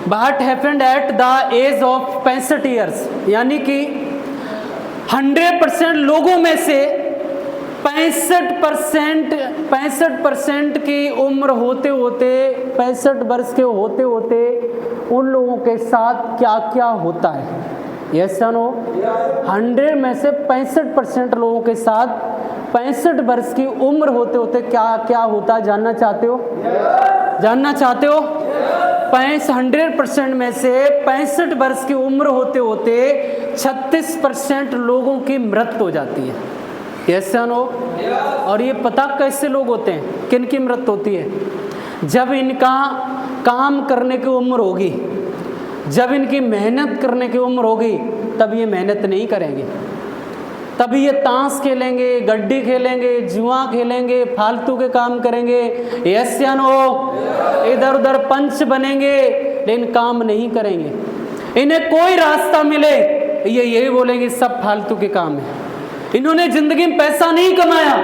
But happened at the age of 65 years, यानी कि 100% लोगों में से 65% की उम्र होते होते, 65 वर्ष के होते होते उन लोगों के साथ क्या क्या होता है? यस या नो? 100 में से 65% लोगों के साथ 65 वर्ष की उम्र होते होते क्या क्या होता है? जानना चाहते हो? जानना चाहते हो? 100% में से 65 वर्ष की उम्र होते होते 36% लोगों की मृत्यु हो जाती है। यस या नो? और ये पता कैसे लोग होते हैं, किन की मृत्यु होती है? जब इनका काम करने की उम्र होगी, जब इनकी मेहनत करने की उम्र होगी, तब ये मेहनत नहीं करेंगे, तभी ये ताश खेलेंगे, गड्डी खेलेंगे, जुआ खेलेंगे, फालतू के काम करेंगे। यस या नो? इधर उधर पंच बनेंगे लेकिन काम नहीं करेंगे। इन्हें कोई रास्ता मिले ये यही बोलेंगे सब फालतू के काम है। इन्होंने जिंदगी में पैसा नहीं कमाया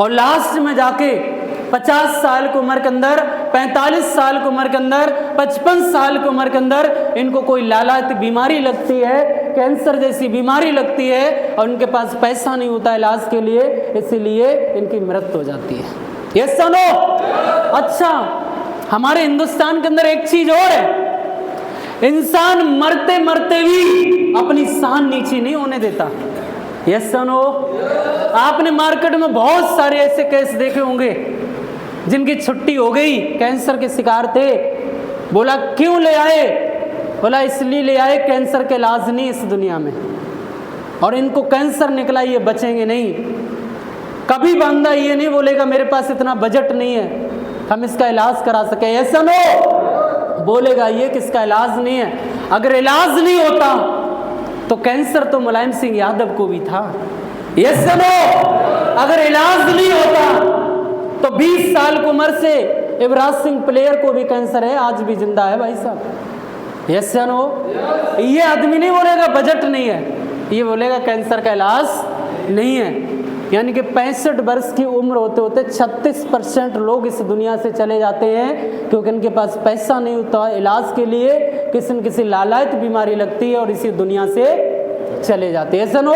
और लास्ट में जाके 50 साल की उम्र के अंदर, 45 साल की उम्र के अंदर, 55 साल की उम्र के अंदर इनको कोई लालायत बीमारी लगती है, कैंसर जैसी बीमारी लगती है और उनके पास पैसा नहीं होता इलाज के लिए, इसीलिए इनकी मृत्यु हो जाती है। ये सुनो, अच्छा हमारे हिंदुस्तान के अंदर एक चीज और है, इंसान मरते मरते भी अपनी शान नीचे नहीं होने देता। यस सुनो, आपने मार्केट में बहुत सारे ऐसे केस देखे होंगे जिनकी छुट्टी हो गई, कैंसर के शिकार थे, बोला क्यों ले आए? बोला इसलिए ले आए, कैंसर के इलाज नहीं इस दुनिया में, और इनको कैंसर निकला, ये बचेंगे नहीं। कभी बंदा ये नहीं बोलेगा मेरे पास इतना बजट नहीं है हम इसका इलाज करा सके। ऐसा नो बोलेगा ये किसका इलाज नहीं है। अगर इलाज नहीं होता तो कैंसर तो मुलायम सिंह यादव को भी था। यस नो, अगर इलाज नहीं होता तो 20 साल की उम्र से युवराज सिंह प्लेयर को भी कैंसर है, आज भी जिंदा है भाई साहब। यस नो, ये आदमी नहीं बोलेगा बजट नहीं है, ये बोलेगा कैंसर का इलाज नहीं है। यानी कि 65 वर्ष की उम्र होते होते 36% लोग इस दुनिया से चले जाते हैं क्योंकि इनके पास पैसा नहीं होता इलाज के लिए, किसी न किसी लालायत बीमारी लगती है और इसी दुनिया से चले जाते हैं। ऐसा नो,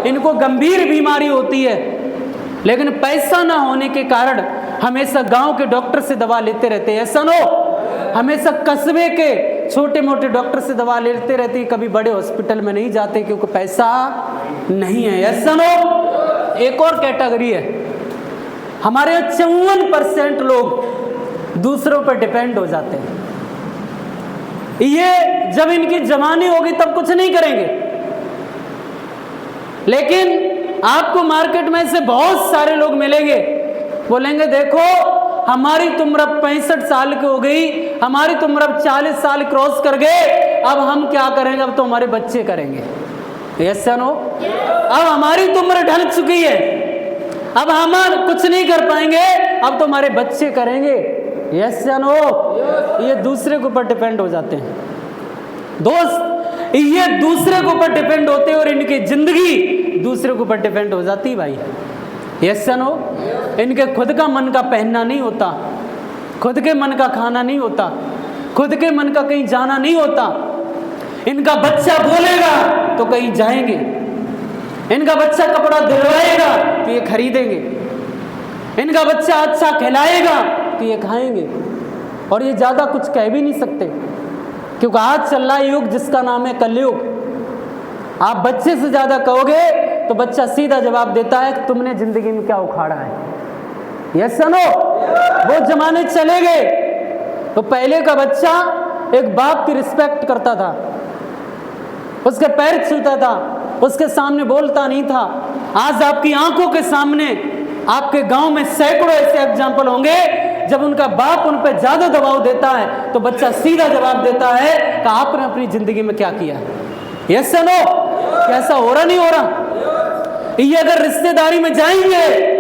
इनको गंभीर बीमारी होती है लेकिन पैसा ना होने के कारण हमेशा गांव के डॉक्टर से दवा लेते रहते हैं। ऐसा नो, हमेशा कस्बे के छोटे मोटे डॉक्टर से दवा लेते रहते हैं, कभी बड़े हॉस्पिटल में नहीं जाते क्योंकि पैसा नहीं है। ऐसा नो, एक और कैटेगरी है, हमारे 54% लोग दूसरों पर डिपेंड हो जाते हैं। ये जब इनकी जवानी होगी तब कुछ नहीं करेंगे, लेकिन आपको मार्केट में से बहुत सारे लोग मिलेंगे, बोलेंगे देखो हमारी तो उम्र 65 साल की हो गई, हमारी तो उम्र 40 साल क्रॉस कर गए, अब हम क्या करेंगे, अब तो हमारे बच्चे करेंगे। यस नो, अब हमारी तो उम्र ढल चुकी है, अब हम कुछ नहीं कर पाएंगे, अब तो हमारे बच्चे करेंगे। यस नो, ये दूसरे के ऊपर डिपेंड हो जाते हैं दोस्त, ये दूसरे के ऊपर डिपेंड होते हैं और इनकी जिंदगी दूसरे के ऊपर डिपेंड हो जाती भाई। यस नो, इनके खुद का मन का पहनना नहीं होता, खुद के मन का खाना नहीं होता, खुद के मन का कहीं जाना नहीं होता। इनका बच्चा बोलेगा तो कहीं जाएंगे, इनका बच्चा कपड़ा दिलवाएगा तो ये खरीदेंगे, इनका बच्चा अच्छा खिलाएगा तो ये खाएंगे, और ये ज़्यादा कुछ कह भी नहीं सकते क्योंकि आज चल रहा युग जिसका नाम है कलयुग। आप बच्चे से ज़्यादा कहोगे तो बच्चा सीधा जवाब देता है कि तुमने ज़िंदगी में क्या उखाड़ा है। यस नो, वो जमाने चले गए तो पहले का बच्चा एक बाप की रिस्पेक्ट करता था, उसके पैर छूता था, उसके सामने बोलता नहीं था। आज आपकी आंखों के सामने आपके गांव में सैकड़ों ऐसे एग्जाम्पल होंगे जब उनका बाप उन पर ज्यादा दबाव देता है तो बच्चा सीधा जवाब देता है कि आपने अपनी जिंदगी में क्या किया है। यस नो, कैसा हो रहा नहीं हो रहा। ये अगर रिश्तेदारी में जाएंगे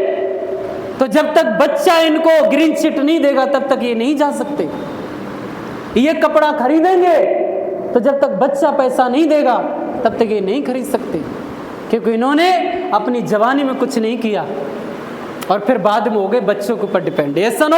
तो जब तक बच्चा इनको ग्रीन चिट नहीं देगा तब तक ये नहीं जा सकते। ये कपड़ा खरीदेंगे तो जब तक बच्चा पैसा नहीं देगा तब तक ये नहीं खरीद सकते क्योंकि इन्होंने अपनी जवानी में कुछ नहीं किया और फिर बाद में हो गए बच्चों के ऊपर डिपेंड। ऐसा नो,